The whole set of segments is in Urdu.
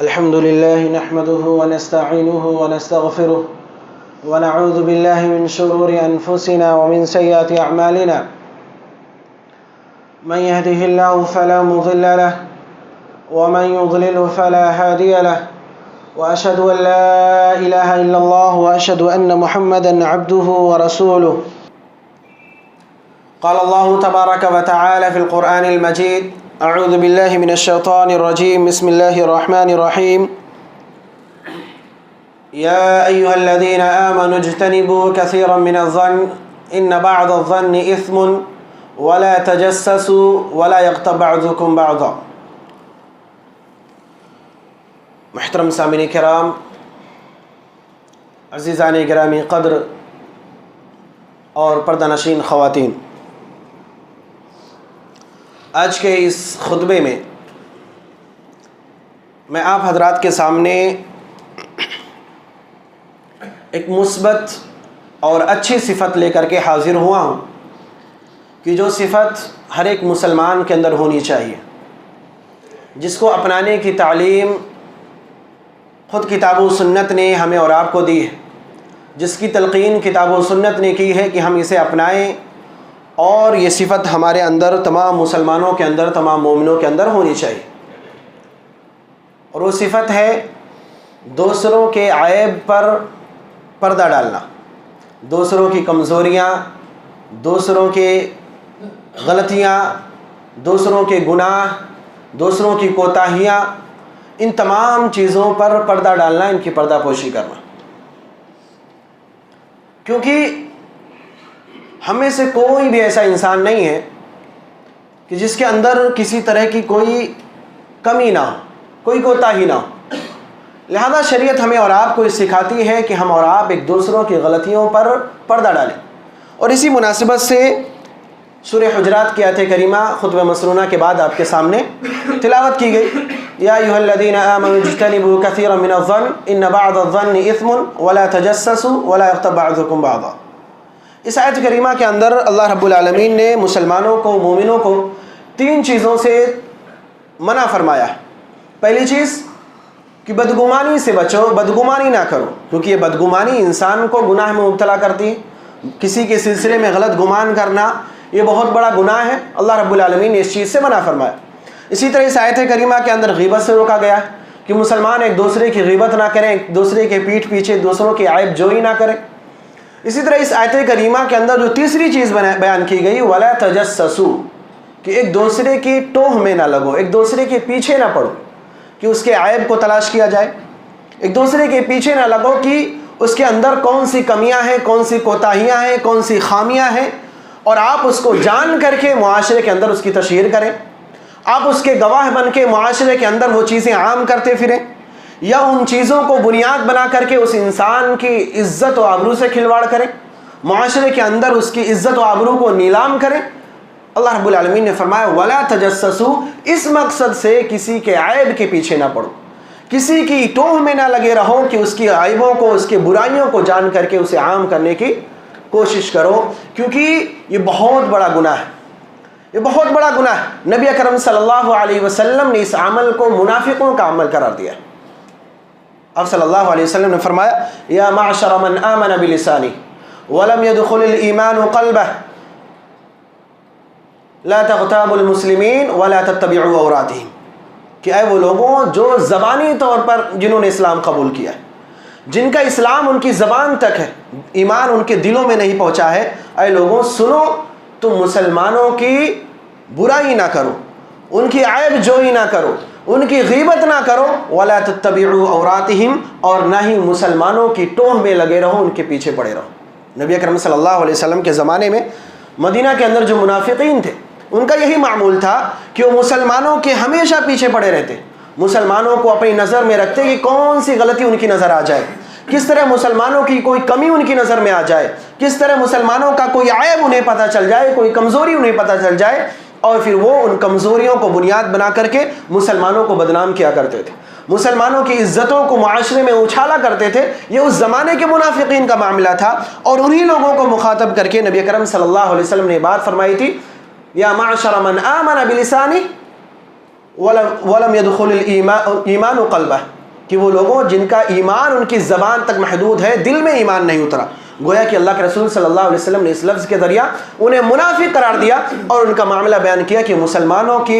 الحمد لله نحمده ونستعينه ونستغفره ونعوذ بالله من شرور أنفسنا ومن سيئات أعمالنا. من يهده الله فلا مضل له ومن يضلل فلا هادي له، وأشهد أن لا إله إلا الله وأشهد أن محمدا عبده ورسوله. قال الله تبارك وتعالى في القرآن المجيد: أعوذ بالله من الشيطان الرجيم، بسم الله الرحمن الرحيم. يا أيها الذين آمنوا اجتنبوا كثيرا من الظن إن بعض الظن إثم ولا تجسسوا ولا يغتب بعضكم بعضا. محترم سامعین کرام، عزیزان گرامی قدر اور پردہ نشین خواتین، آج کے اس خطبے میں آپ حضرات کے سامنے ایک مثبت اور اچھی صفت لے کر کے حاضر ہوا ہوں کہ جو صفت ہر ایک مسلمان کے اندر ہونی چاہیے، جس کو اپنانے کی تعلیم خود کتاب و سنت نے ہمیں اور آپ کو دی ہے، جس کی تلقین کتاب و سنت نے کی ہے کہ ہم اسے اپنائیں، اور یہ صفت ہمارے اندر، تمام مسلمانوں کے اندر، تمام مومنوں کے اندر ہونی چاہیے. اور وہ صفت ہے دوسروں کے عیب پر پردہ ڈالنا، دوسروں کی کمزوریاں، دوسروں کے غلطیاں، دوسروں کے گناہ، دوسروں کی کوتاہیاں، ان تمام چیزوں پر پردہ ڈالنا، ان کی پردہ پوشی کرنا. کیونکہ ہم میں سے کوئی بھی ایسا انسان نہیں ہے کہ جس کے اندر کسی طرح کی کوئی کمی نہ ہو، کوئی کوتاہی نہ ہو. لہذا شریعت ہمیں اور آپ کو سکھاتی ہے کہ ہم اور آپ ایک دوسروں کی غلطیوں پر پردہ ڈالیں. اور اسی مناسبت سے سورہ حجرات کی آیت کریمہ خطبہ مسنونہ کے بعد آپ کے سامنے تلاوت کی گئی: یا ایھا الذین آمنوا اجتنبوا کثیرا من الظن ان بعض الظن اثم ولا تجسسوا ولا یغتب بعضکم بعضا. اس آیت کریمہ کے اندر اللہ رب العالمین نے مسلمانوں کو، مومنوں کو 3 چیزوں سے منع فرمایا ہے. پہلی چیز کہ بدگمانی سے بچو، بدگمانی نہ کرو، کیونکہ یہ بدگمانی انسان کو گناہ میں مبتلا کرتی ہے. کسی کے سلسلے میں غلط گمان کرنا یہ بہت بڑا گناہ ہے، اللہ رب العالمین نے اس چیز سے منع فرمایا. اسی طرح اس آیت کریمہ کے اندر غیبت سے روکا گیا ہے کہ مسلمان ایک دوسرے کی غیبت نہ کریں، ایک دوسرے کے پیٹھ پیچھے دوسروں کی عیب جوئی نہ کریں. اسی طرح اس آیت کریمہ کے اندر جو تیسری چیز بیان کی گئی وَلَا تَجَسَّسُوا، کہ ایک دوسرے کی ٹوہ میں نہ لگو، ایک دوسرے کے پیچھے نہ پڑو کہ اس کے عیب کو تلاش کیا جائے. ایک دوسرے کے پیچھے نہ لگو کہ اس کے اندر کون سی کمیاں ہیں، کون سی کوتاہیاں ہیں، کون سی خامیاں ہیں، اور آپ اس کو جان کر کے معاشرے کے اندر اس کی تشہیر کریں. آپ اس کے گواہ بن کے معاشرے کے اندر وہ چیزیں عام کرتے پھریں، یا ان چیزوں کو بنیاد بنا کر کے اس انسان کی عزت و آبرو سے کھلواڑ کریں، معاشرے کے اندر اس کی عزت و آبرو کو نیلام کریں. اللہ رب العالمین نے فرمایا وَلَا تَجَسَّسُوا، اس مقصد سے کسی کے عیب کے پیچھے نہ پڑو، کسی کی ٹوہ میں نہ لگے رہو کہ اس کی عیبوں کو، اس کی برائیوں کو جان کر کے اسے عام کرنے کی کوشش کرو، کیونکہ یہ بہت بڑا گناہ ہے، یہ بہت بڑا گناہ ہے. نبی اکرم صلی اللہ علیہ وسلم نے اس عمل کو منافقوں کا عمل قرار دیا. اب صلی اللہ علیہ وسلم نے فرمایا: یا معشر من آمن بلسانہ ولم يدخل الایمان قلبہ لا تغتابوا المسلمین ولا تتبعوا عوراتہم، کہ اے وہ لوگوں جو زبانی طور پر جنہوں نے اسلام قبول کیا ہے، جن کا اسلام ان کی زبان تک ہے، ایمان ان کے دلوں میں نہیں پہنچا ہے، اے لوگوں سنو، تم مسلمانوں کی برائی نہ کرو، ان کی عیب جوئی نہ کرو، ان کی غیبت نہ کرو، ولا تتبعوا عوراتہم، اور نہ ہی مسلمانوں کی ٹوہ میں لگے رہو، ان کے پیچھے پڑے رہو. نبی اکرم صلی اللہ علیہ وسلم کے زمانے میں مدینہ کے اندر جو منافقین تھے، ان کا یہی معمول تھا کہ وہ مسلمانوں کے ہمیشہ پیچھے پڑے رہتے، مسلمانوں کو اپنی نظر میں رکھتے کہ کون سی غلطی ان کی نظر آ جائے، کس طرح مسلمانوں کی کوئی کمی ان کی نظر میں آ جائے، کس طرح مسلمانوں کا کوئی عیب انہیں پتہ چل جائے، کوئی کمزوری انہیں پتہ چل جائے، اور پھر وہ ان کمزوریوں کو بنیاد بنا کر کے مسلمانوں کو بدنام کیا کرتے تھے، مسلمانوں کی عزتوں کو معاشرے میں اچھالا کرتے تھے. یہ اس زمانے کے منافقین کا معاملہ تھا، اور انہی لوگوں کو مخاطب کر کے نبی اکرم صلی اللہ علیہ وسلم نے بات فرمائی تھی: یا معشر من آمن بلسانہ وَلَمْ يَدْخُلِ الْإِيمَانُ قَلْبَهُ، کہ وہ لوگوں جن کا ایمان ان کی زبان تک محدود ہے، دل میں ایمان نہیں اترا. گویا کہ اللہ کے رسول صلی اللہ علیہ وسلم نے اس لفظ کے ذریعہ انہیں منافق قرار دیا اور ان کا معاملہ بیان کیا کہ مسلمانوں کی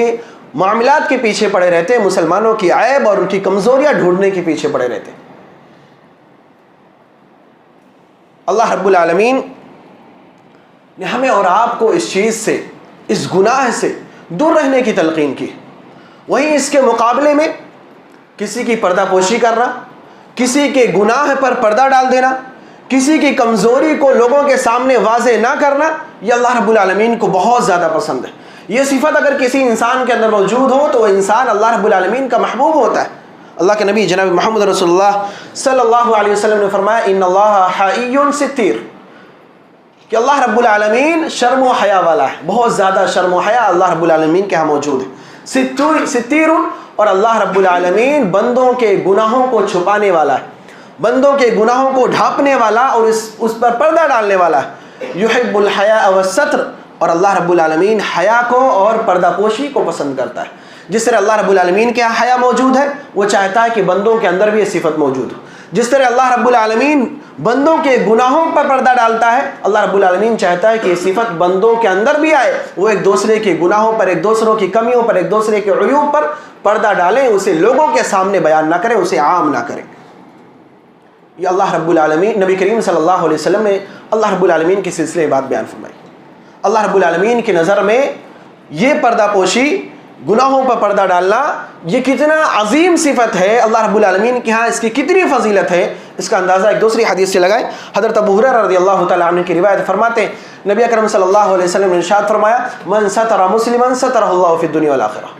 معاملات کے پیچھے پڑے رہتے، مسلمانوں کی عیب اور ان کی کمزوریاں ڈھونڈنے کے پیچھے پڑے رہتے. اللہ رب العالمین نے ہمیں اور آپ کو اس چیز سے، اس گناہ سے دور رہنے کی تلقین کی. وہیں اس کے مقابلے میں کسی کی پردہ پوشی کرنا، کسی کے گناہ پر پردہ ڈال دینا، کسی کی کمزوری کو لوگوں کے سامنے واضح نہ کرنا، یہ اللہ رب العالمین کو بہت زیادہ پسند ہے. یہ صفت اگر کسی انسان کے اندر موجود ہو تو وہ انسان اللہ رب العالمین کا محبوب ہوتا ہے. اللہ کے نبی جناب محمد رسول اللہ صلی اللہ علیہ وسلم نے فرمایا ان اللہ حئی ستیر، کہ اللہ رب العالمین شرم و حیا والا ہے، بہت زیادہ شرم و حیا اللہ رب العالمین کے ہاں موجود ہے. ستیر، اور اللہ رب العالمین بندوں کے گناہوں کو چھپانے والا ہے، بندوں کے گناہوں کو ڈھانپنے والا اور اس پر پردہ ڈالنے والا ہے. یحب الحیاء والستر، اور اللہ رب العالمین حیا کو اور پردہ پوشی کو پسند کرتا ہے. جس طرح اللہ رب العالمین کے یہاں حیا موجود ہے، وہ چاہتا ہے کہ بندوں کے اندر بھی یہ صفت موجود ہو. جس طرح اللہ رب العالمین بندوں کے گناہوں پر پردہ ڈالتا ہے، اللہ رب العالمین چاہتا ہے کہ یہ صفت بندوں کے اندر بھی آئے، وہ ایک دوسرے کے گناہوں پر، ایک دوسروں کی کمیوں پر، ایک دوسرے کے عیوب پر پردہ ڈالیں، اسے لوگوں کے سامنے بیان نہ کریں، اسے عام نہ کریں. یہ اللہ رب العالمین، نبی کریم صلی اللہ علیہ وسلم نے اللہ رب العالمین کے سلسلے بات بیان فرمائی. اللہ رب العالمین کی نظر میں یہ پردہ پوشی، گناہوں پر پردہ ڈالنا، یہ کتنا عظیم صفت ہے. اللہ رب العالمین کے ہاں اس کی کتنی فضیلت ہے، اس کا اندازہ ایک دوسری حدیث سے لگائیں. حضرت ابو ہریرہ رضی اللہ تعالیٰ عنہ کی روایت فرماتے ہیں نبی اکرم صلی اللہ علیہ وسلم نے ارشاد فرمایا من ستر مسلما سترہ اللہ فی الدنیا والآخرہ،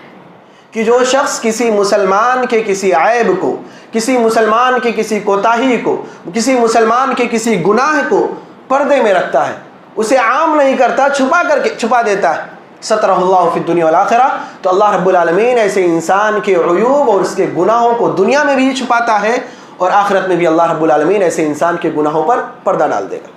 کہ جو شخص کسی مسلمان کے کسی عیب کو، کسی مسلمان کی کسی کوتاہی کو، کسی مسلمان کے کسی گناہ کو پردے میں رکھتا ہے، اسے عام نہیں کرتا، چھپا دیتا ہے، سترہ اللہ فی الدنیا والآخرہ، تو اللہ رب العالمین ایسے انسان کے عیوب اور اس کے گناہوں کو دنیا میں بھی چھپاتا ہے اور آخرت میں بھی اللہ رب العالمین ایسے انسان کے گناہوں پر پردہ ڈال دے گا.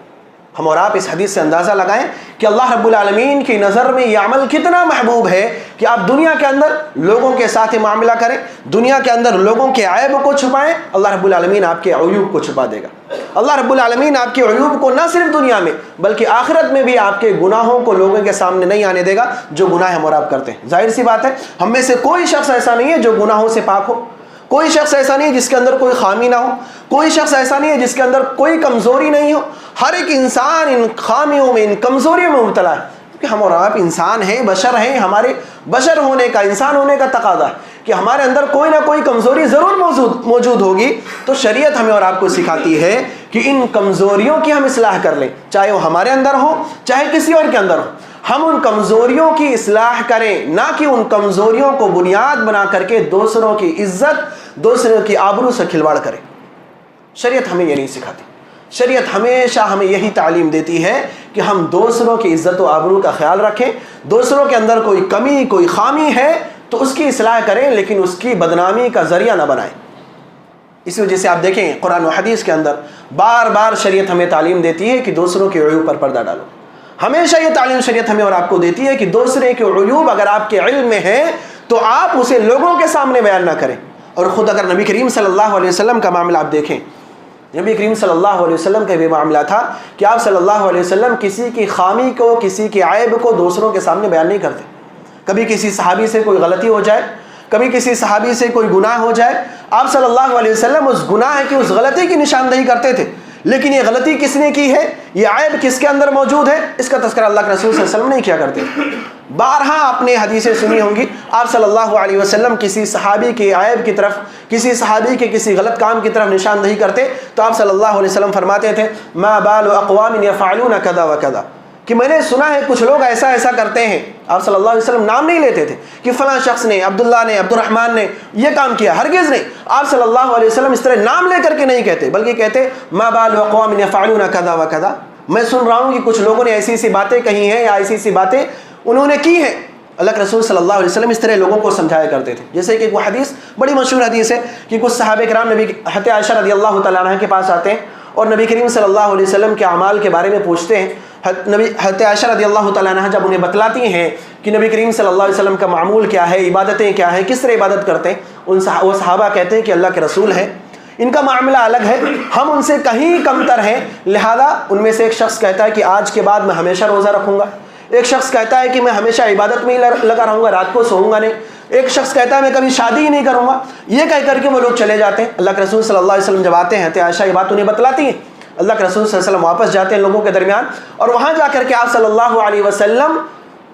ہم اور آپ اس حدیث سے اندازہ لگائیں کہ اللہ رب العالمین کی نظر میں یہ عمل کتنا محبوب ہے کہ آپ دنیا کے اندر لوگوں کے ساتھ معاملہ کریں، دنیا کے اندر لوگوں کے عیب کو چھپائیں، اللہ رب العالمین آپ کے عیوب کو چھپا دے گا. اللہ رب العالمین آپ کے عیوب کو نہ صرف دنیا میں بلکہ آخرت میں بھی آپ کے گناہوں کو لوگوں کے سامنے نہیں آنے دے گا جو گناہ ہم اور آپ کرتے ہیں. ظاہر سی بات ہے ہم میں سے کوئی شخص ایسا نہیں ہے جو گناہوں سے پاک ہو، کوئی شخص ایسا نہیں ہے جس کے اندر کوئی خامی نہ ہو، کوئی شخص ایسا نہیں ہے جس کے اندر کوئی کمزوری نہیں ہو. ہر ایک انسان ان خامیوں میں، ان کمزوریوں میں مبتلا ہے، کیونکہ ہم اور آپ انسان ہیں، بشر ہیں. ہمارے بشر ہونے کا، انسان ہونے کا تقاضا ہے کہ ہمارے اندر کوئی نہ کوئی کمزوری ضرور موجود ہوگی. تو شریعت ہمیں اور آپ کو سکھاتی ہے کہ ان کمزوریوں کی ہم اصلاح کر لیں، چاہے وہ ہمارے اندر ہو چاہے کسی اور کے اندر ہو. ہم ان کمزوریوں کی اصلاح کریں، نہ کہ ان کمزوریوں کو بنیاد بنا کر کے دوسروں کی عزت، دوسروں کی آبرو سے کھلواڑ کریں. شریعت ہمیں یہ نہیں سکھاتی. شریعت ہمیشہ ہمیں یہی تعلیم دیتی ہے کہ ہم دوسروں کی عزت و آبرو کا خیال رکھیں. دوسروں کے اندر کوئی کمی، کوئی خامی ہے تو اس کی اصلاح کریں، لیکن اس کی بدنامی کا ذریعہ نہ بنائیں. اس وجہ سے آپ دیکھیں قرآن و حدیث کے اندر بار بار شریعت ہمیں تعلیم دیتی ہے کہ دوسروں کے عیوب پر پردہ ڈالو. ہمیشہ یہ تعلیم شریعت ہمیں اور آپ کو دیتی ہے کہ دوسرے کے عیوب اگر آپ کے علم میں ہیں تو آپ اسے لوگوں کے سامنے بیان نہ کریں. اور خود اگر نبی کریم صلی اللہ علیہ وسلم کا معاملہ آپ دیکھیں، نبی کریم صلی اللہ علیہ وسلم کا بھی معاملہ تھا کہ آپ صلی اللہ علیہ وسلم کسی کی خامی کو، کسی کے عیب کو دوسروں کے سامنے بیان نہیں کرتے. کبھی کسی صحابی سے کوئی غلطی ہو جائے، کبھی کسی صحابی سے کوئی گناہ ہو جائے، آپ صلی اللہ علیہ وسلم اس گناہ کی، اس غلطی کی نشاندہی کرتے تھے. لیکن یہ غلطی کس نے کی ہے، یہ عیب کس کے اندر موجود ہے، اس کا تذکرہ اللہ کے رسول صلی اللہ علیہ وسلم نہیں کیا کرتے. بارہا آپ نے حدیثیں سنی ہوں گی، آپ صلی اللہ علیہ وسلم کسی صحابی کے عیب کی طرف، کسی صحابی کے کسی غلط کام کی طرف نشاندہی کرتے تو آپ صلی اللہ علیہ وسلم فرماتے تھے ما بال اقوام یفعلون کذا وکذا، کہ میں نے سنا ہے کچھ لوگ ایسا ایسا کرتے ہیں. آپ صلی اللہ علیہ وسلم نام نہیں لیتے تھے کہ فلاں شخص نے، عبداللہ نے، عبد الرحمن نے یہ کام کیا، ہرگز نہیں. آپ صلی اللہ علیہ وسلم اس طرح نام لے کر کے نہیں کہتے، بلکہ کہتے ما بال اقوام یفعلون کذا وکذا. میں سن رہا ہوں کہ کچھ لوگوں نے ایسی ایسی باتیں کہی ہیں یا ایسی ایسی باتیں انہوں نے کی ہیں. اللہ کے رسول صلی اللہ علیہ وسلم اس طرح لوگوں کو سمجھایا کرتے تھے. جیسے کہ وہ حدیث بڑی مشہور حدیث ہے کہ کچھ صحابہ کرام نبی حضرت عائشہ رضی اللہ تعالیٰ عنہ کے پاس آتے ہیں اور نبی کریم صلی اللہ علیہ وسلم کے اعمال کے بارے میں پوچھتے ہیں. حضرت عائشہ رضی اللہ تعالیٰ عنہ جب انہیں بتلاتی ہیں کہ نبی کریم صلی اللہ علیہ وسلم کا معمول کیا ہے، عبادتیں کیا ہیں، کس طرح عبادت کرتے ہیں، وہ صحابہ کہتے ہیں کہ اللہ کے رسول ہیں، ان کا معاملہ الگ ہے، ہم ان سے کہیں کمتر ہیں، لہذا ان میں سے ایک شخص کہتا ہے کہ آج کے بعد میں ہمیشہ روزہ رکھوں گا، ایک شخص کہتا ہے کہ میں ہمیشہ عبادت میں ہی لگا رہوں گا، رات کو سوؤں گا نہیں، ایک شخص کہتا ہے میں کبھی شادی ہی نہیں کروں گا۔ یہ کہہ کر کے وہ لوگ چلے جاتے ہیں۔ اللہ کے رسول صلی اللہ علیہ وسلم جب آتے ہیں تو عائشہ یہ بات انہیں بتلاتی ہیں، اللہ کے رسول صلی اللہ علیہ وسلم واپس جاتے ہیں لوگوں کے درمیان، اور وہاں جا کر کے آپ صلی اللہ علیہ وسلم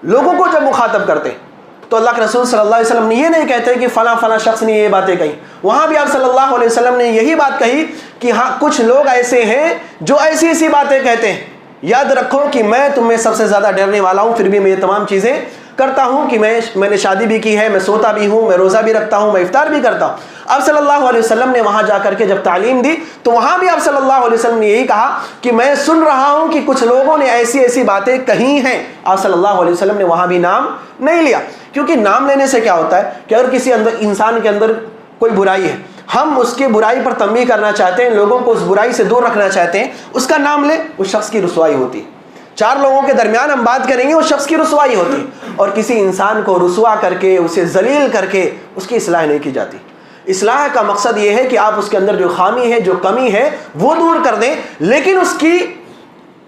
لوگوں کو جب مخاطب کرتے ہیں تو اللہ کے رسول صلی اللہ علیہ وسلم نے یہ نہیں کہتے کہ فلاں فلاں شخص نے یہ باتیں کہی، وہاں بھی آپ صلی اللہ علیہ وسلم نے یہی بات کہی کہ ہاں کچھ لوگ ایسے ہیں جو ایسی ایسی باتیں کہتے ہیں، یاد رکھو کہ میں تم میں سب سے زیادہ ڈرنے والا ہوں، پھر بھی میں یہ تمام چیزیں کرتا ہوں کہ میں نے شادی بھی کی ہے، میں سوتا بھی ہوں، میں روزہ بھی رکھتا ہوں، میں افطار بھی کرتا ہوں۔ آپ صلی اللہ علیہ وسلم نے وہاں جا کر کے جب تعلیم دی تو وہاں بھی آپ صلی اللہ علیہ وسلم نے یہی کہا کہ میں سن رہا ہوں کہ کچھ لوگوں نے ایسی ایسی باتیں کہی ہیں۔ آپ صلی اللہ علیہ وسلم نے وہاں بھی نام نہیں لیا، کیونکہ نام لینے سے کیا ہوتا ہے کہ اگر کسی انسان کے اندر کوئی برائی ہے، ہم اس کی برائی پر تنبیہ کرنا چاہتے ہیں، لوگوں کو اس برائی سے دور رکھنا چاہتے ہیں، اس کا نام لیں، اس شخص کی رسوائی ہوتی ہے۔ چار لوگوں کے درمیان ہم بات کریں گے، اس شخص کی رسوائی ہوتی ہے، اور کسی انسان کو رسوا کر کے، اسے ذلیل کر کے اس کی اصلاح نہیں کی جاتی۔ اصلاح کا مقصد یہ ہے کہ آپ اس کے اندر جو خامی ہے، جو کمی ہے، وہ دور کر دیں، لیکن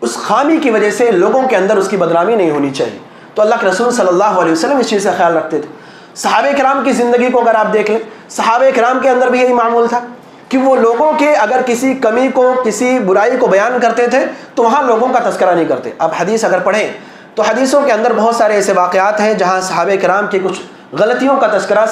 اس خامی کی وجہ سے لوگوں کے اندر اس کی بدنامی نہیں ہونی چاہیے۔ تو اللہ کے رسول صلی اللہ علیہ وسلم اس چیز کا خیال رکھتے تھے۔ صحابہ کرام کی زندگی کو اگر آپ دیکھ لیں، صحابہ کرام کے اندر بھی یہی معمول تھا کہ وہ لوگوں کے اگر کسی کمی کو، کسی برائی کو بیان کرتے تھے تو وہاں لوگوں کا تذکرہ نہیں کرتے۔ اب حدیث اگر پڑھیں تو حدیثوں کے اندر بہت سارے ایسے واقعات ہیں جہاں صحابہ کرام کی کچھ غلطیوں کا تذکرہ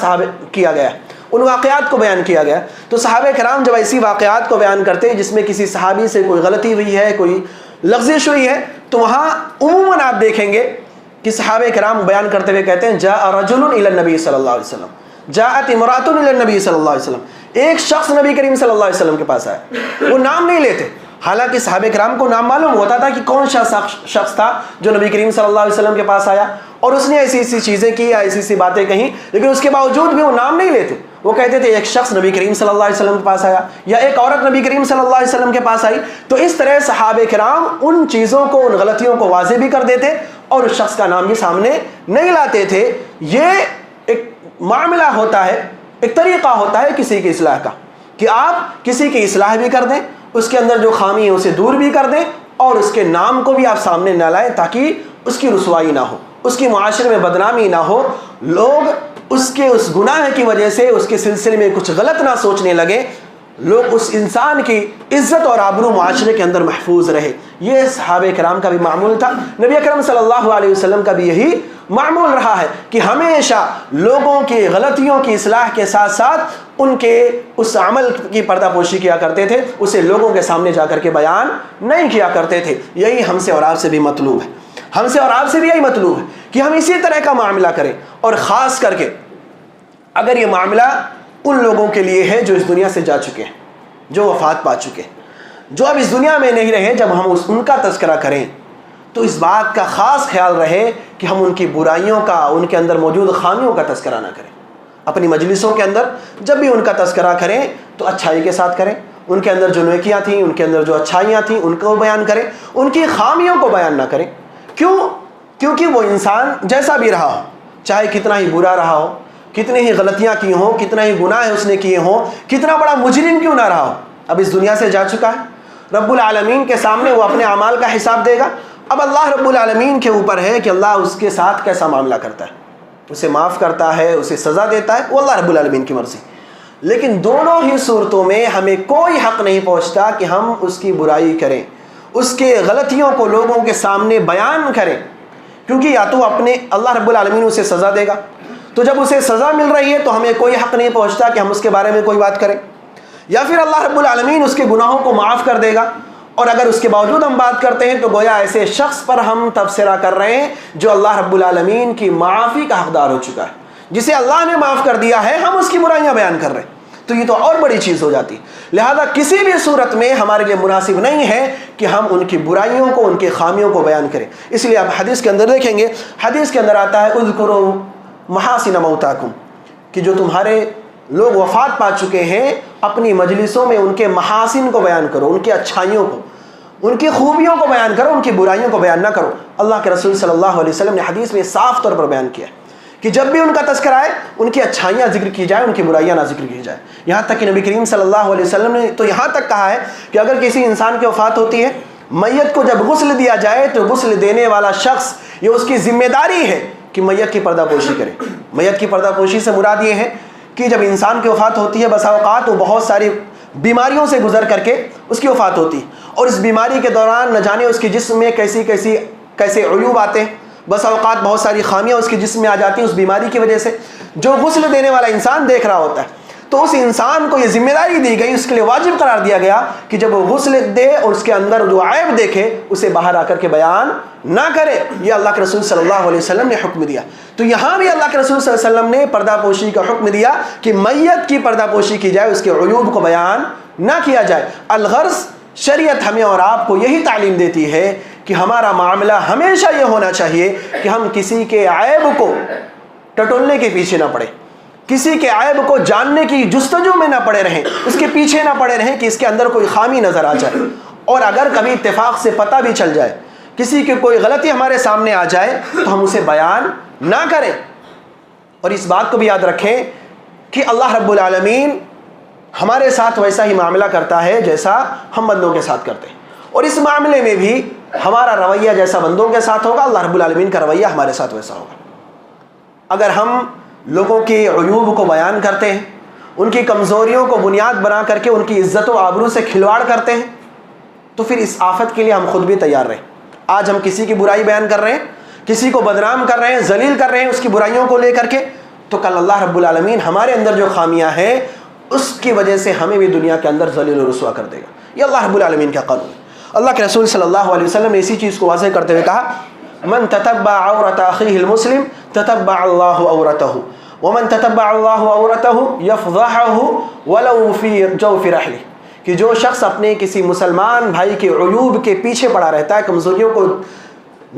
کیا گیا ہے، ان واقعات کو بیان کیا گیا۔ تو صحابہ کرام جب ایسی واقعات کو بیان کرتے ہیں جس میں کسی صحابی سے کوئی غلطی ہوئی ہے، کوئی لغزش ہوئی ہے، تو وہاں عموماً آپ دیکھیں گے کہ صحابہ کرام بیان کرتے ہوئے کہتے ہیں جاء رجل الی النبی صلی اللہ علیہ وسلم، جاءت امرأۃ الی النبی صلی اللہ علیہ وسلم، ایک شخص نبی کریم صلی اللہ علیہ وسلم کے پاس آیا۔ وہ نام نہیں لیتے، حالانکہ صحابہ کرام کو نام معلوم ہوتا تھا کہ کون سا شخص تھا جو نبی کریم صلی اللہ علیہ وسلم کے پاس آیا اور اس نے ایسی ایسی چیزیں کی یا ایسی ایسی باتیں کہیں، لیکن اس کے باوجود بھی وہ نام نہیں لیتے۔ وہ کہتے تھے ایک شخص نبی کریم صلی اللہ علیہ وسلم کے پاس آیا، یا ایک عورت نبی کریم صلی اللہ علیہ وسلم کے پاس آئی۔ تو اس طرح صحابہ کرام ان چیزوں کو، ان غلطیوں کو واضح بھی کر دیتے اور اس شخص کا نام بھی سامنے نہیں لاتے تھے۔ یہ ایک معاملہ ہوتا ہے، ایک طریقہ ہوتا ہے کسی کی اصلاح کا، کہ آپ کسی کی اصلاح بھی کر دیں، اس کے اندر جو خامی ہے اسے دور بھی کر دیں، اور اس کے نام کو بھی آپ سامنے نہ لائیں تاکہ اس کی رسوائی نہ ہو، اس کی معاشرے میں بدنامی نہ ہو، لوگ اس گناہ کی وجہ سے اس کے سلسلے میں کچھ غلط نہ سوچنے لگے، لوگ اس انسان کی عزت اور آبرو معاشرے کے اندر محفوظ رہے۔ یہ صحابہ کرام کا بھی معمول تھا، نبی اکرم صلی اللہ علیہ وسلم کا بھی یہی معمول رہا ہے کہ ہمیشہ لوگوں کی غلطیوں کی اصلاح کے ساتھ ساتھ ان کے اس عمل کی پردہ پوشی کیا کرتے تھے، اسے لوگوں کے سامنے جا کر کے بیان نہیں کیا کرتے تھے۔ یہی ہم سے اور آپ سے بھی مطلوب ہے، ہم سے اور آپ سے بھی یہی مطلوب ہے کہ ہم اسی طرح کا معاملہ کریں، اور خاص کر کے اگر یہ معاملہ ان لوگوں کے لیے ہے جو اس دنیا سے جا چکے ہیں، جو وفات پا چکے ہیں، جو اب اس دنیا میں نہیں رہے، جب ہم ان کا تذکرہ کریں تو اس بات کا خاص خیال رہے کہ ہم ان کی برائیوں کا، ان کے اندر موجود خامیوں کا تذکرہ نہ کریں۔ اپنی مجلسوں کے اندر جب بھی ان کا تذکرہ کریں تو اچھائی کے ساتھ کریں، ان کے اندر جو نیکیاں تھیں، ان کے اندر جو اچھائیاں تھیں ان کو بیان کریں، ان کی خامیوں کو بیان نہ کریں۔ کیونکہ وہ انسان جیسا بھی رہا ہو، چاہے کتنا ہی برا رہا ہو، کتنی ہی غلطیاں کی ہوں، کتنا ہی گناہ اس نے کیے ہوں، کتنا بڑا مجرم کیوں نہ رہا ہو، اب اس دنیا سے جا چکا ہے، رب العالمین کے سامنے وہ اپنے اعمال کا حساب دے گا۔ اب اللہ رب العالمین کے اوپر ہے کہ اللہ اس کے ساتھ کیسا معاملہ کرتا ہے، اسے معاف کرتا ہے، اسے سزا دیتا ہے، وہ اللہ رب العالمین کی مرضی۔ لیکن دونوں ہی صورتوں میں ہمیں کوئی حق نہیں پہنچتا کہ ہم اس کی برائی کریں، اس کے غلطیوں کو لوگوں کے سامنے بیان کریں، کیونکہ یا تو اپنے اللہ رب العالمین اسے سزا دے گا، تو جب اسے سزا مل رہی ہے تو ہمیں کوئی حق نہیں پہنچتا کہ ہم اس کے بارے میں کوئی بات کریں، یا پھر اللہ رب العالمین اس کے گناہوں کو معاف کر دے گا، اور اگر اس کے باوجود ہم بات کرتے ہیں تو گویا ایسے شخص پر ہم تبصرہ کر رہے ہیں جو اللہ رب العالمین کی معافی کا حقدار ہو چکا ہے، جسے اللہ نے معاف کر دیا ہے، ہم اس کی برائیاں بیان کر رہے ہیں، تو یہ تو اور بڑی چیز ہو جاتی ہے۔ لہذا کسی بھی صورت میں ہمارے لیے مناسب نہیں ہے کہ ہم ان کی برائیوں کو، ان کی خامیوں کو بیان کریں۔ اس لیے آپ حدیث کے اندر دیکھیں گے، حدیث کے اندر آتا ہے اذکروا محاسن موتاکم، کہ جو تمہارے لوگ وفات پا چکے ہیں اپنی مجلسوں میں ان کے محاسن کو بیان کرو، ان کی اچھائیوں کو، ان کی خوبیوں کو بیان کرو، ان کی برائیوں کو بیان نہ کرو۔ اللہ کے رسول صلی اللہ علیہ وسلم نے حدیث میں صاف طور پر بیان کیا ہے کہ جب بھی ان کا تذکرہ آئے ان کی اچھائیاں ذکر کی جائیں، ان کی برائیاں نہ ذکر کی جائیں۔ یہاں تک کہ نبی کریم صلی اللہ علیہ وسلم نے تو یہاں تک کہا ہے کہ اگر کسی انسان کی وفات ہوتی ہے، میت کو جب غسل دیا جائے تو غسل دینے والا شخص یہ اس کی ذمہ داری ہے کہ میت کی پردہ پوشی کرے۔ میت کی پردہ پوشی سے مراد یہ ہے کہ جب انسان کی وفات ہوتی ہے بسا اوقات وہ بہت ساری بیماریوں سے گزر کر کے اس کی وفات ہوتی ہے، اور اس بیماری کے دوران نہ جانے اس کے جسم میں کیسے عیوب آتے ہیں، بسا اوقات بہت ساری خامیاں اس کے جسم میں آ جاتی ہیں اس بیماری کی وجہ سے، جو غسل دینے والا انسان دیکھ رہا ہوتا ہے۔ تو اس انسان کو یہ ذمہ داری دی گئی، اس کے لیے واجب قرار دیا گیا کہ جب وہ غسل دے اور اس کے اندر جو عیب دیکھے اسے باہر آ کر کے بیان نہ کرے۔ یہ اللہ کے رسول صلی اللہ علیہ وسلم نے حکم دیا۔ تو یہاں بھی اللہ کے رسول صلی اللہ علیہ وسلم نے پردہ پوشی کا حکم دیا کہ میت کی پردہ پوشی کی جائے، اس کے عیوب کو بیان نہ کیا جائے۔ الغرض شریعت ہمیں اور آپ کو یہی تعلیم دیتی ہے کہ ہمارا معاملہ ہمیشہ یہ ہونا چاہیے کہ ہم کسی کے عیب کو ٹٹولنے کے پیچھے نہ پڑے، کسی کے عیب کو جاننے کی جستجو میں نہ پڑے رہیں، اس کے پیچھے نہ پڑے رہیں کہ اس کے اندر کوئی خامی نظر آ جائے، اور اگر کبھی اتفاق سے پتہ بھی چل جائے، کسی کی کوئی غلطی ہمارے سامنے آ جائے تو ہم اسے بیان نہ کریں۔ اور اس بات کو بھی یاد رکھیں کہ اللہ رب العالمین ہمارے ساتھ ویسا ہی معاملہ کرتا ہے جیسا ہم بندوں کے ساتھ کرتے ہیں، اور اس معاملے میں بھی ہمارا رویہ جیسا بندوں کے ساتھ ہوگا، اللہ رب العالمین کا رویہ ہمارے ساتھ ویسا ہوگا۔ اگر ہم لوگوں کے عیوب کو بیان کرتے ہیں، ان کی کمزوریوں کو بنیاد بنا کر کے ان کی عزت و آبرو سے کھلواڑ کرتے ہیں، تو پھر اس آفت کے لیے ہم خود بھی تیار رہیں۔ آج ہم کسی کی برائی بیان کر رہے ہیں، کسی کو بدنام کر رہے ہیں، ذلیل کر رہے ہیں اس کی برائیوں کو لے کر کے، تو کل اللہ رب العالمین ہمارے اندر جو خامیاں ہیں اس کی وجہ سے ہمیں بھی دنیا کے اندر ذلیل و رسوا کر دے گا۔ یہ اللہ رب العالمین کا قانون ہے۔ اللہ کے رسول صلی اللہ علیہ وسلم نے اسی چیز کو واضح کرتے ہوئے کہا، من تتبع عورت اخیہ المسلم تتبع اللہ عورتہ ومن تتبع اللہ عورتہ یفضحہ ولو فی جوف رحلہ، کہ جو شخص اپنے کسی مسلمان بھائی کے عیوب کے پیچھے پڑا رہتا ہے، کمزوریوں کو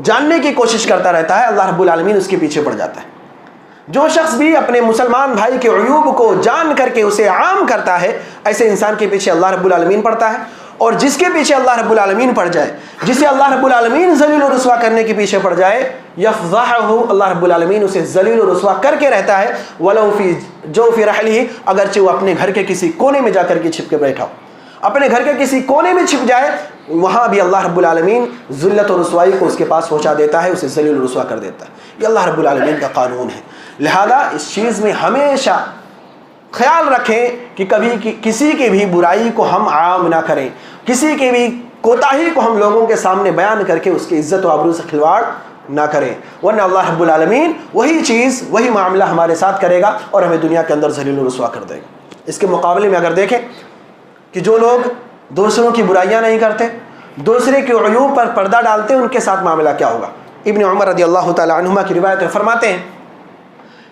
جاننے کی کوشش کرتا رہتا ہے، اللہ رب العالمین اس کے پیچھے پڑ جاتا ہے۔ جو شخص بھی اپنے مسلمان بھائی کے عیوب کو جان کر کے اسے عام کرتا ہے، ایسے انسان کے پیچھے اللہ رب العالمین پڑتا ہے، اور جس کے پیچھے اللہ رب العالمین پڑ جائے، جسے اللہ رب العالمین ذلیل و رسوا کرنے کے پیچھے پڑ جائے، یفضحہ، اللہ رب العالمین اسے ذلیل و رسوا کر کے رہتا ہے، ولو فی جوف رحلہ، اگرچہ وہ اپنے گھر کے کسی کونے میں جا کر کے چھپ کے بیٹھا ہو، اپنے گھر کے کسی کونے میں چھپ جائے، وہاں بھی اللہ رب العالمین ذلت و رسوائی کو اس کے پاس پہنچا دیتا ہے، اسے ذلیل و رسوا کر دیتا ہے۔ یہ اللہ رب العالمین کا قانون ہے۔ لہذا اس چیز میں ہمیشہ خیال رکھیں کہ کبھی کسی کی بھی برائی کو ہم عام نہ کریں، کسی کی بھی کوتاہی کو ہم لوگوں کے سامنے بیان کر کے اس کی عزت و آبرو سے کھلواڑ نہ کریں، ورنہ اللہ رب العالمین وہی چیز، وہی معاملہ ہمارے ساتھ کرے گا اور ہمیں دنیا کے اندر ذلیل و رسوا کر دے گا۔ اس کے مقابلے میں اگر دیکھیں کہ جو لوگ دوسروں کی برائیاں نہیں کرتے، دوسرے کے عیوب پر پردہ ڈالتے ہیں، ان کے ساتھ معاملہ کیا ہوگا؟ ابن عمر رضی اللہ تعالی عنہما کی روایت میں فرماتے ہیں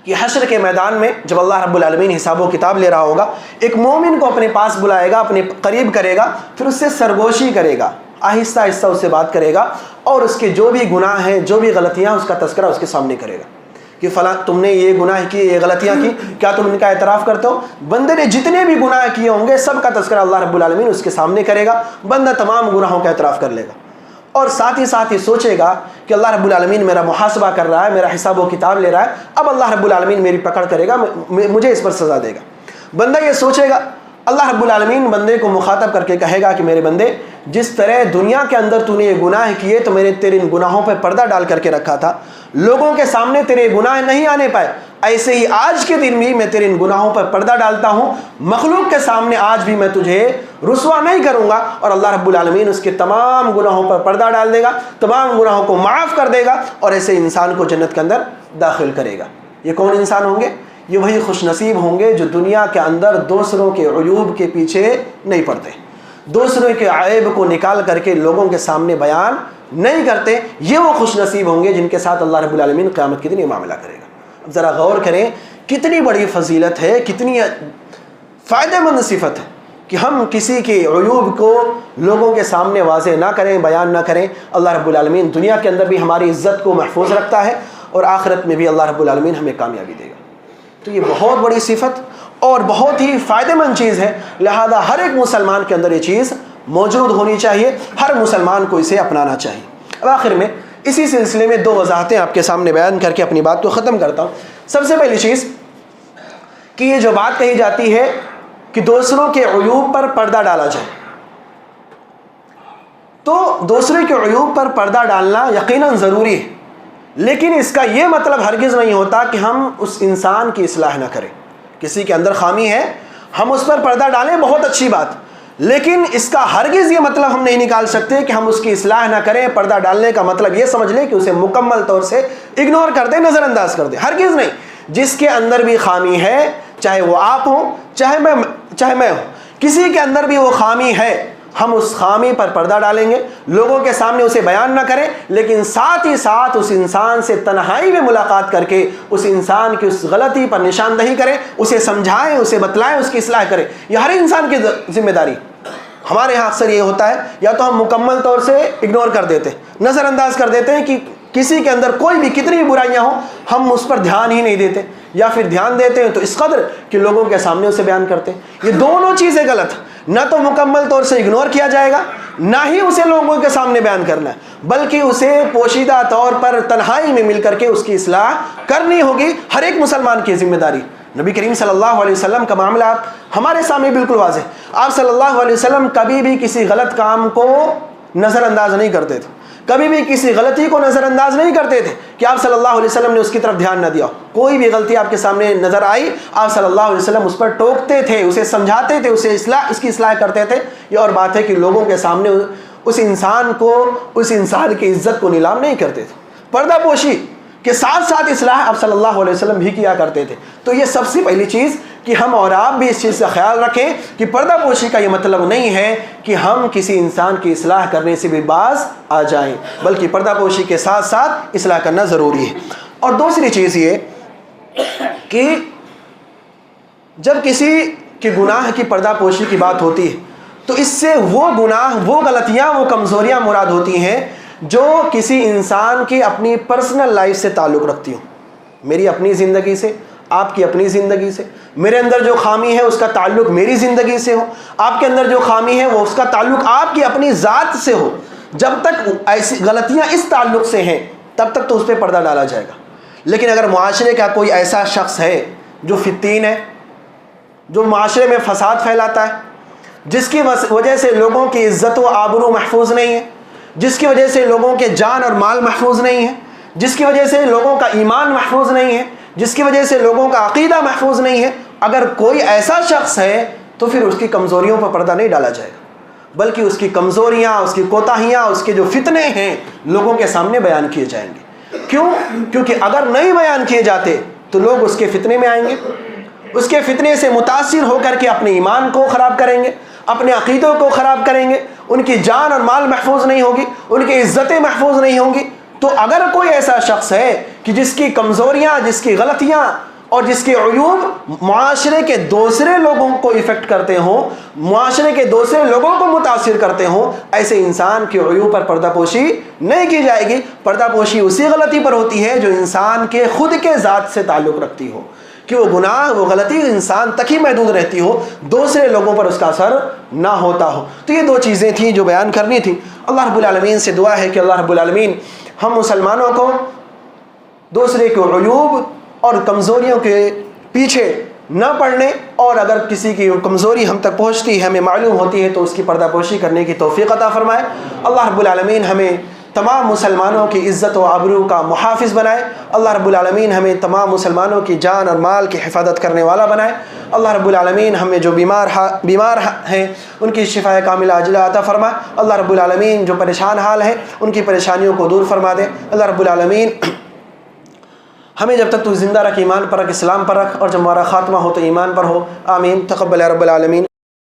کہ حشر کے میدان میں جب اللہ رب العالمین حساب و کتاب لے رہا ہوگا، ایک مومن کو اپنے پاس بلائے گا، اپنے قریب کرے گا، پھر اس سے سرگوشی کرے گا، آہستہ آہستہ اس سے بات کرے گا، اور اس کے جو بھی گناہ ہیں، جو بھی غلطیاں، اس کا تذکرہ اس کے سامنے کرے گا کہ فلاں تم نے یہ گناہ کیے، یہ غلطیاں کی، کیا تم ان کا اعتراف کرتے ہو؟ بندے نے جتنے بھی گناہ کیے ہوں گے سب کا تذکرہ اللہ رب العالمین اس کے سامنے کرے گا، بندہ تمام گناہوں کا اعتراف کر لے گا، اور ساتھ ہی سوچے گا کہ اللہ رب العالمین میرا محاسبہ کر رہا ہے، میرا حساب و کتاب لے رہا ہے، اب اللہ رب العالمین میری پکڑ کرے گا، مجھے اس پر سزا دے گا۔ بندہ یہ سوچے گا، اللہ رب العالمین بندے کو مخاطب کر کے کہے گا کہ میرے بندے، جس طرح دنیا کے اندر تو نے یہ گناہ کیے تو میں نے تیرے ان گناہوں پہ پردہ ڈال کر کے رکھا تھا، لوگوں کے سامنے تیرے گناہ نہیں آنے پائے، ایسے ہی آج کے دن بھی میں تیرے ان گناہوں پر پردہ ڈالتا ہوں، مخلوق کے سامنے آج بھی میں تجھے رسوا نہیں کروں گا، اور اللہ رب العالمین اس کے تمام گناہوں پر پردہ ڈال دے گا، تمام گناہوں کو معاف کر دے گا، اور ایسے انسان کو جنت کے اندر داخل کرے گا۔ یہ کون انسان ہوں گے؟ یہ وہی خوش نصیب ہوں گے جو دنیا کے اندر دوسروں کے عیوب کے پیچھے نہیں پڑتے، دوسروں کے عیب کو نکال کر کے لوگوں کے سامنے بیان نہیں کرتے۔ یہ وہ خوش نصیب ہوں گے جن کے ساتھ اللہ رب العالمین قیامت کے دن یہ معاملہ کرے گا۔ اب ذرا غور کریں، کتنی بڑی فضیلت ہے، کتنی فائدہ مند صفت ہے کہ ہم کسی کے عیوب کو لوگوں کے سامنے واضح نہ کریں، بیان نہ کریں۔ اللہ رب العالمین دنیا کے اندر بھی ہماری عزت کو محفوظ رکھتا ہے، اور آخرت میں بھی اللہ رب العالمین ہمیں کامیابی دے گا۔ تو یہ بہت بڑی صفت اور بہت ہی فائدہ مند چیز ہے، لہذا ہر ایک مسلمان کے اندر یہ چیز موجود ہونی چاہیے، ہر مسلمان کو اسے اپنانا چاہیے۔ اب آخر میں اسی سلسلے میں 2 وضاحتیں آپ کے سامنے بیان کر کے اپنی بات کو ختم کرتا ہوں۔ سب سے پہلی چیز کہ یہ جو بات کہی جاتی ہے کہ دوسروں کے عیوب پر پردہ ڈالا جائے، تو دوسرے کے عیوب پر پردہ ڈالنا یقیناً ضروری ہے، لیکن اس کا یہ مطلب ہرگز نہیں ہوتا کہ ہم اس انسان کی اصلاح نہ کریں۔ کسی کے اندر خامی ہے، ہم اس پر پردہ ڈالیں، بہت اچھی بات، لیکن اس کا ہرگز یہ مطلب ہم نہیں نکال سکتے کہ ہم اس کی اصلاح نہ کریں۔ پردہ ڈالنے کا مطلب یہ سمجھ لیں کہ اسے مکمل طور سے اگنور کر دیں، نظر انداز کر دیں، ہرگز نہیں۔ جس کے اندر بھی خامی ہے، چاہے وہ آپ ہوں چاہے میں ہوں، کسی کے اندر بھی وہ خامی ہے، ہم اس خامی پر پردہ ڈالیں گے، لوگوں کے سامنے اسے بیان نہ کریں، لیکن ساتھ ہی ساتھ اس انسان سے تنہائی میں ملاقات کر کے اس انسان کی اس غلطی پر نشاندہی کریں، اسے سمجھائیں، اسے بتلائیں، اس کی اصلاح کریں۔ یہ ہر انسان کی ذمہ داری۔ ہمارے ہاں اکثر یہ ہوتا ہے، یا تو ہم مکمل طور سے اگنور کر دیتے ہیں، نظر انداز کر دیتے ہیں کہ کسی کے اندر کوئی بھی کتنی بھی برائیاں ہوں، ہم اس پر دھیان ہی نہیں دیتے، یا پھر دھیان دیتے ہیں تو اس قدر کہ لوگوں کے سامنے اسے بیان کرتے ہیں۔ یہ دونوں چیزیں غلط، نہ تو مکمل طور سے اگنور کیا جائے گا، نہ ہی اسے لوگوں کے سامنے بیان کرنا ہے، بلکہ اسے پوشیدہ طور پر تنہائی میں مل کر کے اس کی اصلاح کرنی ہوگی، ہر ایک مسلمان کی ذمہ داری۔ نبی کریم صلی اللہ علیہ وسلم کا معاملہ ہمارے سامنے بالکل واضح ہے۔ آپ صلی اللہ علیہ وسلم کبھی بھی کسی غلط کام کو نظر انداز نہیں کرتے تھے، کبھی بھی کسی غلطی کو نظر انداز نہیں کرتے تھے کہ آپ صلی اللہ علیہ وسلم نے اس کی طرف دھیان نہ دیا۔ کوئی بھی غلطی آپ کے سامنے نظر آئی، آپ صلی اللہ علیہ وسلم اس پر ٹوکتے تھے، اسے سمجھاتے تھے، اس کی اصلاح کرتے تھے۔ یہ اور بات ہے کہ لوگوں کے سامنے اس انسان کی عزت کو نیلام نہیں کرتے تھے۔ پردہ پوشی کے ساتھ ساتھ اصلاح آپ صلی اللہ علیہ وسلم بھی کیا کرتے تھے۔ تو یہ سب سے پہلی چیز کہ ہم اور آپ بھی اس چیز کا خیال رکھیں کہ پردہ پوشی کا یہ مطلب نہیں ہے کہ ہم کسی انسان کی اصلاح کرنے سے بھی باز آ جائیں، بلکہ پردہ پوشی کے ساتھ ساتھ اصلاح کرنا ضروری ہے۔ اور دوسری چیز یہ کہ جب کسی کے گناہ کی پردہ پوشی کی بات ہوتی ہے تو اس سے وہ گناہ، وہ غلطیاں، وہ کمزوریاں مراد ہوتی ہیں جو کسی انسان کی اپنی پرسنل لائف سے تعلق رکھتی ہوں، میری اپنی زندگی سے، آپ کی اپنی زندگی سے۔ میرے اندر جو خامی ہے اس کا تعلق میری زندگی سے ہو، آپ کے اندر جو خامی ہے وہ اس کا تعلق آپ کی اپنی ذات سے ہو۔ جب تک ایسی غلطیاں اس تعلق سے ہیں تب تک تو اس پہ پردہ ڈالا جائے گا۔ لیکن اگر معاشرے کا کوئی ایسا شخص ہے جو فتین ہے، جو معاشرے میں فساد پھیلاتا ہے، جس کی وجہ سے لوگوں کی عزت و آبرو محفوظ نہیں ہے، جس کی وجہ سے لوگوں کے جان اور مال محفوظ نہیں ہے، جس کی وجہ سے لوگوں کا ایمان محفوظ نہیں ہے، جس کی وجہ سے لوگوں کا عقیدہ محفوظ نہیں ہے، اگر کوئی ایسا شخص ہے تو پھر اس کی کمزوریوں پر پردہ نہیں ڈالا جائے گا، بلکہ اس کی کمزوریاں، اس کی کوتاہیاں، اس کے جو فتنے ہیں لوگوں کے سامنے بیان کیے جائیں گے۔ کیوں؟ کیونکہ اگر نہیں بیان کیے جاتے تو لوگ اس کے فتنے میں آئیں گے، اس کے فتنے سے متاثر ہو کر کے اپنے ایمان کو خراب کریں گے، اپنے عقیدوں کو خراب کریں گے، ان کی جان اور مال محفوظ نہیں ہوگی، ان کی عزتیں محفوظ نہیں ہوں گی۔ تو اگر کوئی ایسا شخص ہے کہ جس کی کمزوریاں، جس کی غلطیاں اور جس کے عیوب معاشرے کے دوسرے لوگوں کو افیکٹ کرتے ہوں، معاشرے کے دوسرے لوگوں کو متاثر کرتے ہوں، ایسے انسان کے عیوب پر پردہ پوشی نہیں کی جائے گی۔ پردہ پوشی اسی غلطی پر ہوتی ہے جو انسان کے خود کے ذات سے تعلق رکھتی ہو، کہ وہ گناہ، وہ غلطی انسان تک ہی محدود رہتی ہو، دوسرے لوگوں پر اس کا اثر نہ ہوتا ہو۔ تو یہ 2 چیزیں تھیں جو بیان کرنی تھی۔ اللہ رب العالمین سے دعا ہے کہ اللہ رب العالمین ہم مسلمانوں کو دوسرے کے عیوب اور کمزوریوں کے پیچھے نہ پڑنے، اور اگر کسی کی کمزوری ہم تک پہنچتی ہے، ہمیں معلوم ہوتی ہے، تو اس کی پردہ پوشی کرنے کی توفیق عطا فرمائے۔ اللہ رب العالمین ہمیں تمام مسلمانوں کی عزت و آبرو کا محافظ بنائے۔ اللہ رب العالمین ہمیں تمام مسلمانوں کی جان اور مال کی حفاظت کرنے والا بنائے۔ اللہ رب العالمین ہمیں جو بیمار ہیں ان کی شفا کاملہ عاجلہ عطا فرما۔ اللہ رب العالمین جو پریشان حال ہیں ان کی پریشانیوں کو دور فرما دے۔ اللہ رب العالمین ہمیں جب تک تو زندہ رکھ، ایمان پر رکھ، اسلام پر رکھ، اور جب ہمارا خاتمہ ہو تو ایمان پر ہو۔ آمین۔ تقبل یا رب العالمین۔